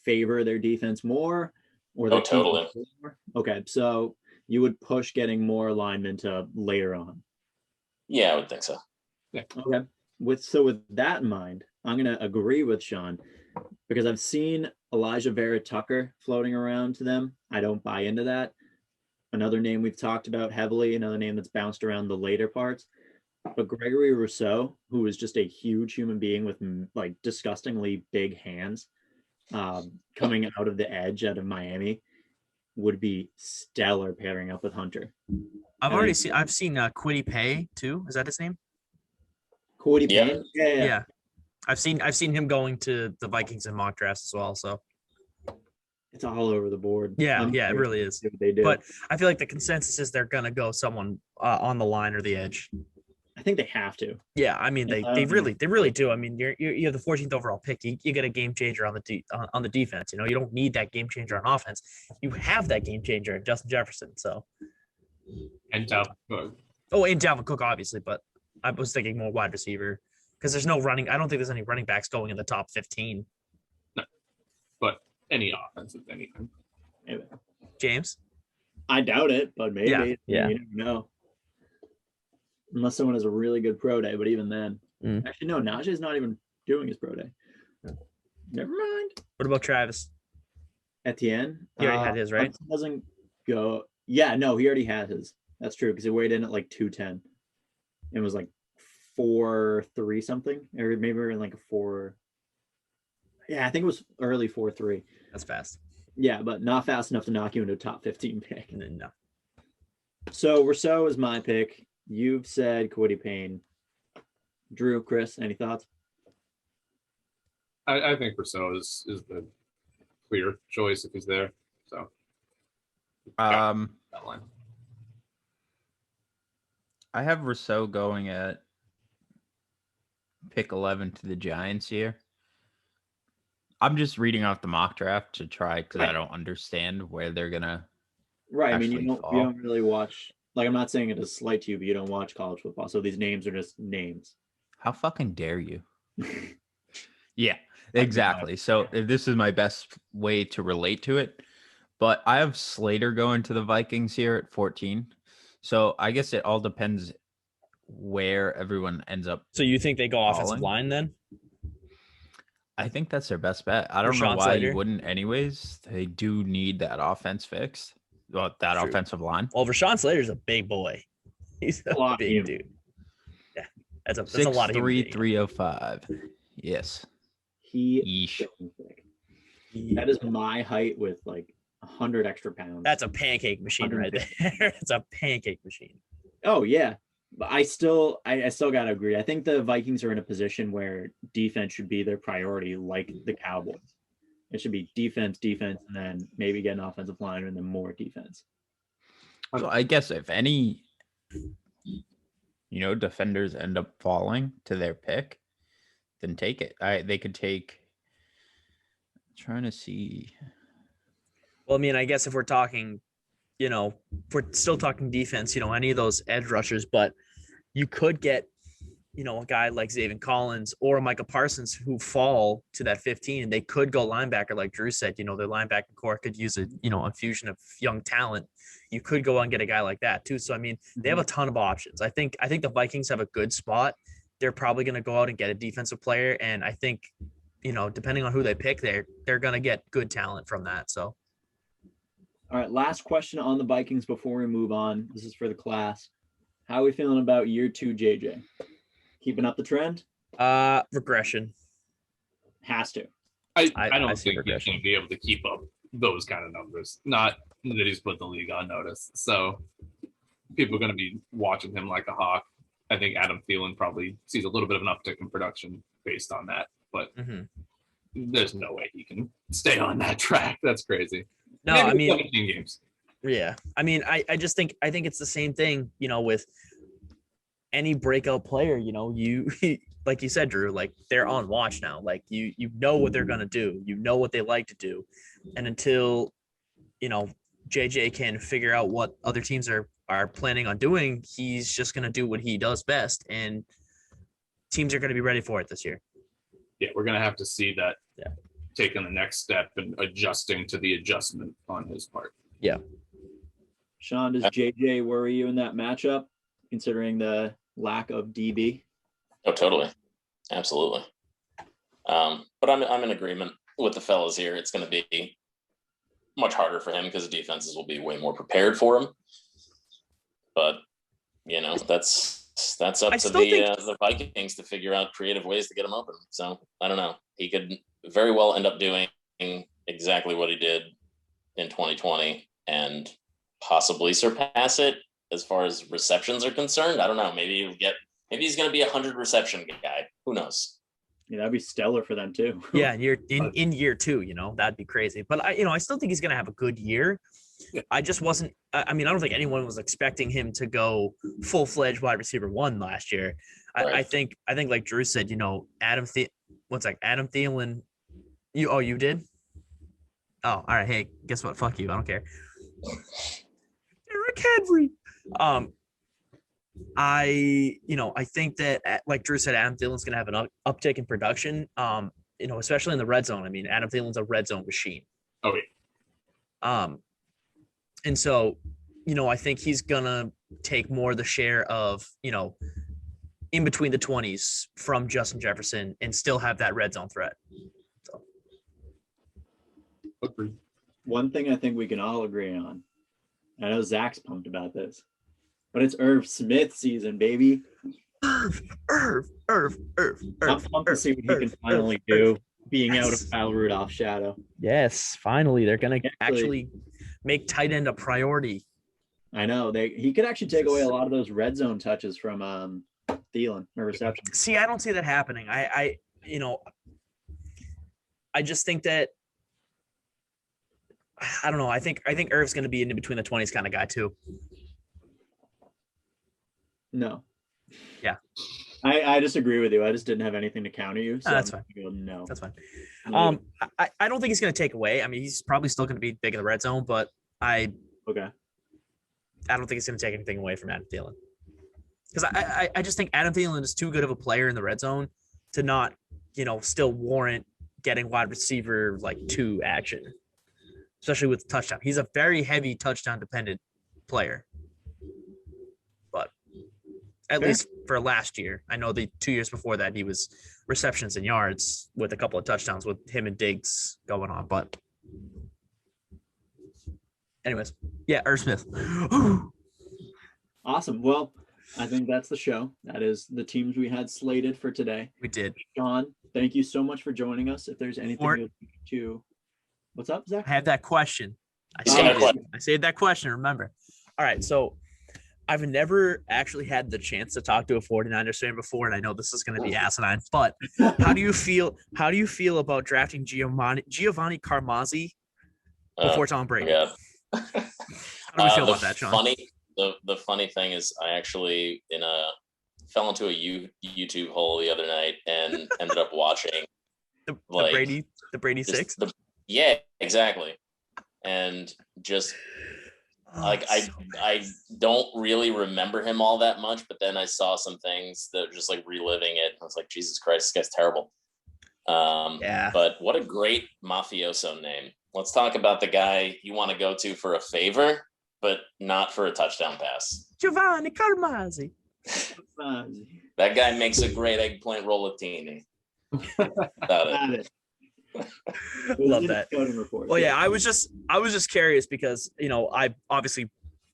favor their defense more? Or totally. More? Okay, so you would push getting more linemen to later on. Yeah, I would think so. Yeah. Okay. With that in mind, I'm going to agree with Sean because I've seen Elijah Vera Tucker floating around to them. I don't buy into that. Another name we've talked about heavily, another name that's bounced around the later parts. But Gregory Rousseau, who is just a huge human being with like disgustingly big hands, coming out of the edge out of Miami, would be stellar pairing up with Hunter. I've seen Kwity Paye too. Is that his name? Kwity Paye? Yeah. I've seen him going to the Vikings in mock drafts as well. So it's all over the board. Yeah, it really is. They do. But I feel like the consensus is they're gonna go someone on the line or the edge. I think they have to. Yeah, I mean they really do. I mean you have the 14th overall pick. You get a game changer on the defense. You don't need that game changer on offense. You have that game changer, Justin Jefferson. So and Dalvin Cook. Oh, and Dalvin Cook obviously, but I was thinking more wide receiver because there's no running. I don't think there's any running backs going in the top 15. No, but any offensive anything. Maybe. James, I doubt it, but maybe. Yeah. You never know. Unless someone has a really good pro day, but even then. Actually, no, Najee's not even doing his pro day. Never mind. What about Travis Etienne? He already had his, right? Doesn't go. Yeah, no, he already had his. That's true, because he weighed in at like 210. It was like 4.3 something, or maybe we were in like a 4. Yeah, I think it was early 4.3. That's fast. Yeah, but not fast enough to knock you into a top 15 pick. No. So Rousseau is my pick. You've said Kwity Paye. Drew, Chris, any thoughts? I think Rousseau is the clear choice if he's there. So that line. I have Rousseau going at pick 11 to the Giants here. I'm just reading off the mock draft to try because I don't understand where they're gonna. Right. I mean, you don't really watch. Like, I'm not saying it is slight to you, but you don't watch college football, so these names are just names. How fucking dare you? Yeah, exactly. So if this is my best way to relate to it, but I have Slater going to the Vikings here at 14. So I guess it all depends where everyone ends up. So you think they go offensive line then? I think that's their best bet. I don't know why you wouldn't anyways. They do need that offense fixed. Well, that offensive line. Well, Rashawn Slater's a big boy. He's a big dude. Yeah. That's a lot of 6'3", 305. Yes. That is my height with like 100 extra pounds. That's a pancake machine right there. It's a pancake machine. Oh yeah. But I still gotta agree. I think the Vikings are in a position where defense should be their priority, like the Cowboys. It should be defense, and then maybe get an offensive line and then more defense. So I guess if any, defenders end up falling to their pick, then take it. They could take. I'm trying to see. Well, I mean, I guess if we're talking, if we're still talking defense, any of those edge rushers, but you could get, a guy like Zaven Collins or Micah Parsons who fall to that 15. They could go linebacker, like Drew said. Their linebacking core could use a infusion of young talent. You could go and get a guy like that too. So I mean, they have a ton of options. I think the Vikings have a good spot. They're probably going to go out and get a defensive player, and I think, depending on who they pick, they're going to get good talent from that. So. All right, last question on the Vikings before we move on. This is for the class. How are we feeling about year 2 JJ? Keeping up the trend? Regression. Has to. I I don't see think he's regression. going to be able to keep up those kind of numbers. Not that he's put the league on notice. So people are going to be watching him like a hawk. I think Adam Thielen probably sees a little bit of an uptick in production based on that, but there's no way he can stay on that track. That's crazy. No, Maybe I mean, 17 games. yeah. I mean, I just think it's the same thing, with any breakout player, you like you said, Drew, like they're on watch now. Like you know what they're gonna do, what they like to do. And until JJ can figure out what other teams are planning on doing, he's just gonna do what he does best. And teams are gonna be ready for it this year. Yeah, we're gonna have to see that Yeah. taking the next step and adjusting to the adjustment on his part. Yeah. Sean, does JJ worry you in that matchup, considering the lack of DB? Oh, totally. Absolutely. But I'm in agreement with the fellas here. It's going to be much harder for him because the defenses will be way more prepared for him. But, that's up to the Vikings to figure out creative ways to get him open. So I don't know. He could very well end up doing exactly what he did in 2020 and possibly surpass it as far as receptions are concerned. I don't know. Maybe he's going to be a 100 reception guy. Who knows? Yeah, that'd be stellar for them too. Yeah, in year 2, that'd be crazy. But I still think he's going to have a good year. I just wasn't. I mean, I don't think anyone was expecting him to go full-fledged wide receiver 1 last year. Right. I think like Drew said, Adam Thielen. You did? Oh, all right. Hey, guess what? Fuck you. I don't care. Eric Henry. I think that, like Drew said, Adam Thielen's going to have an uptick in production, especially in the red zone. I mean, Adam Thielen's a red zone machine. Oh, yeah. And so, I think he's going to take more of the share of, in between the 20s from Justin Jefferson and still have that red zone threat. So. Agreed. One thing I think we can all agree on, I know Zach's pumped about this, but it's Irv Smith season, baby. Irv. I'm pumped to see what he can finally do, being out of Kyle Rudolph's shadow. Yes, finally, they're going to actually make tight end a priority. I know he could actually take away a lot of those red zone touches from Thielen or reception. See, I don't see that happening. I just think that I don't know. I think Irv's going to be in between the 20s kind of guy too. No. Yeah. I disagree with you. I just didn't have anything to counter you. So that's fine. No. That's fine. I don't think he's going to take away. I mean, he's probably still going to be big in the red zone, but I don't think he's going to take anything away from Adam Thielen. Because I just think Adam Thielen is too good of a player in the red zone to not, still warrant getting wide receiver 2 action, especially with touchdown. He's a very heavy touchdown dependent player. But at least for last year, I know the 2 years before that, he was receptions and yards with a couple of touchdowns with him and Diggs going on. But anyways, yeah, Irv Smith. Awesome. Well, I think that's the show. That is the teams we had slated for today. We did. Sean, thank you so much for joining us. If there's anything you'd like to, what's up, Zach? I have that question. I saved that question. Remember. All right. So I've never actually had the chance to talk to a 49ers fan before, and I know this is going to be asinine, but how do you feel about drafting Giovanni Carmazzi before Tom Brady? Yeah. How do we feel about that, Sean? The funny thing is I actually fell into a YouTube hole the other night and ended up watching the Brady 6. Yeah, exactly. And just I don't really remember him all that much, but then I saw some things that were just reliving it. I was like, Jesus Christ, this guy's terrible. Yeah. But what a great mafioso name. Let's talk about the guy you want to go to for a favor, but not for a touchdown pass. Giovanni Carmazzi. That guy makes a great eggplant rollatini. Got it. Love that. Well, yeah, I was just curious because I obviously,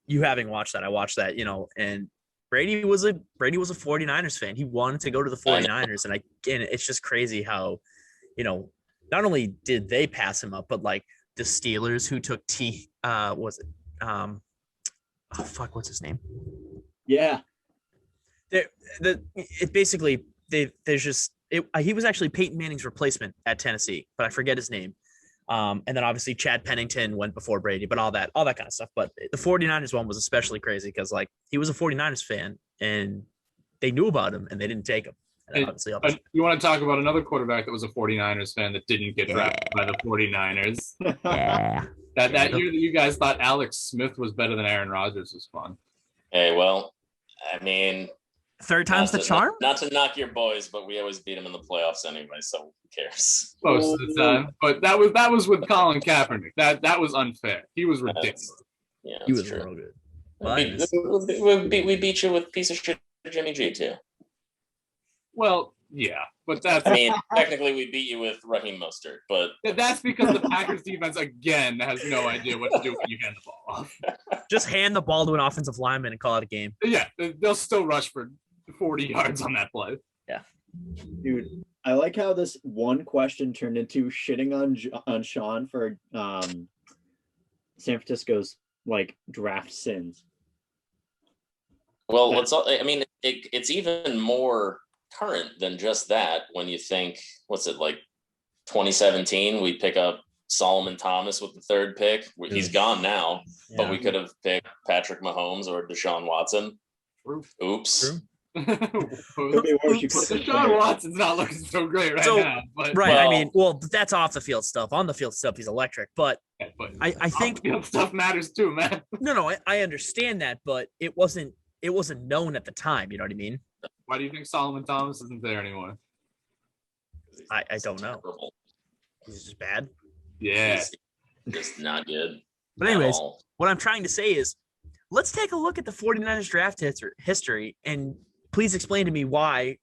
you having watched that, I watched that, and Brady was a 49ers fan. He wanted to go to the 49ers. And it's just crazy how, not only did they pass him up, but like the Steelers who took what's his name? Yeah. He was actually Peyton Manning's replacement at Tennessee, but I forget his name. And then obviously Chad Pennington went before Brady, but all that kind of stuff. But the 49ers one was especially crazy because like he was a 49ers fan and they knew about him and they didn't take him. And obviously, you want to talk about another quarterback that was a 49ers fan that didn't get drafted by the 49ers? Yeah. That year that you guys thought Alex Smith was better than Aaron Rodgers was fun. Hey, well, I mean, third time's the charm. Not to knock your boys, but we always beat them in the playoffs anyway, so who cares? Most of the time, but that was with Colin Kaepernick. That was unfair. He was ridiculous. Yeah, he was true. real good. We beat you with piece of shit Jimmy G too. Well, yeah, but that's. I mean, technically, we beat you with Raheem Mostert, but that's because the Packers defense again has no idea what to do when you hand the ball off. Just hand the ball to an offensive lineman and call it a game. Yeah, they'll still rush for 40 yards on that play. Yeah, dude, I like how this one question turned into shitting on Sean for San Francisco's like draft sins. Well, it's even more current than just that. When you think, what's it like, 2017, we pick up Solomon Thomas with the third pick. He's gone now, but we could have picked Patrick Mahomes or Deshaun Watson. Oops. True. Deshaun Watson's not looking so great now. But, I mean, that's off the field stuff. On the field stuff, he's electric. But I think field stuff matters too, man. No, I understand that, but it wasn't known at the time. You know what I mean? Why do you think Solomon Thomas isn't there anymore? I don't know. He's just bad. Yeah, he's just not good. But anyways, what I'm trying to say is, let's take a look at the 49ers draft history and please explain to me why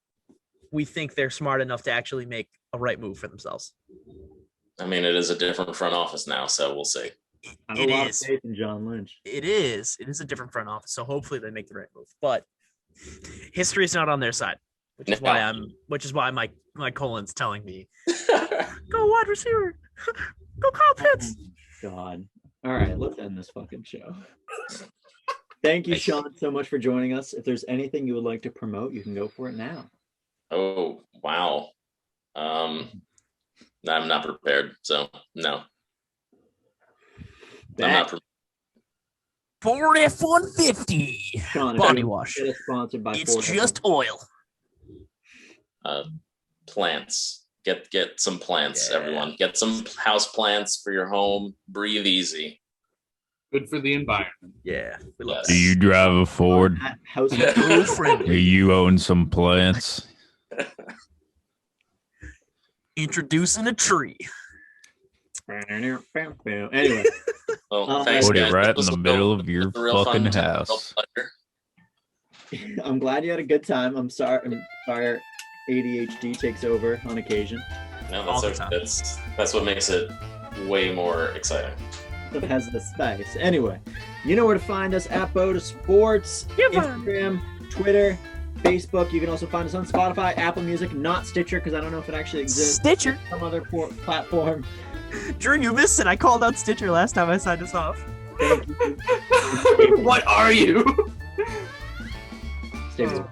we think they're smart enough to actually make a right move for themselves. I mean, it is a different front office now, so we'll see. I have a lot of faith in John Lynch. It is a different front office, so hopefully they make the right move. But history is not on their side, which is why my colon's telling me, go wide receiver, go Kyle Pitts. Oh, God. All right, let's end this fucking show. Thank you, Sean, so much for joining us. If there's anything you would like to promote, you can go for it now. Oh, wow. I'm not prepared, so no. I'm not prepared. 4150 body wash. Sponsored by it's just oil. Plants. Get some plants, everyone. Get some house plants for your home. Breathe easy. Good for the environment. Yeah. We love Do you drive a Ford? House Do you own some plants? Introducing a tree. Anyway. Well, thanks, Put it guys. right in the middle of your fucking house. I'm glad you had a good time. I'm sorry ADHD takes over on occasion. No, that's what makes it way more exciting. It has the spice. Anyway, you know where to find us at BOTA Sports, Instagram, Twitter, Facebook. You can also find us on Spotify, Apple Music, not Stitcher, because I don't know if it actually exists. Stitcher. Some other platform. Drew, you missed it. I called out Stitcher last time I signed us off. What are you? Stay tuned.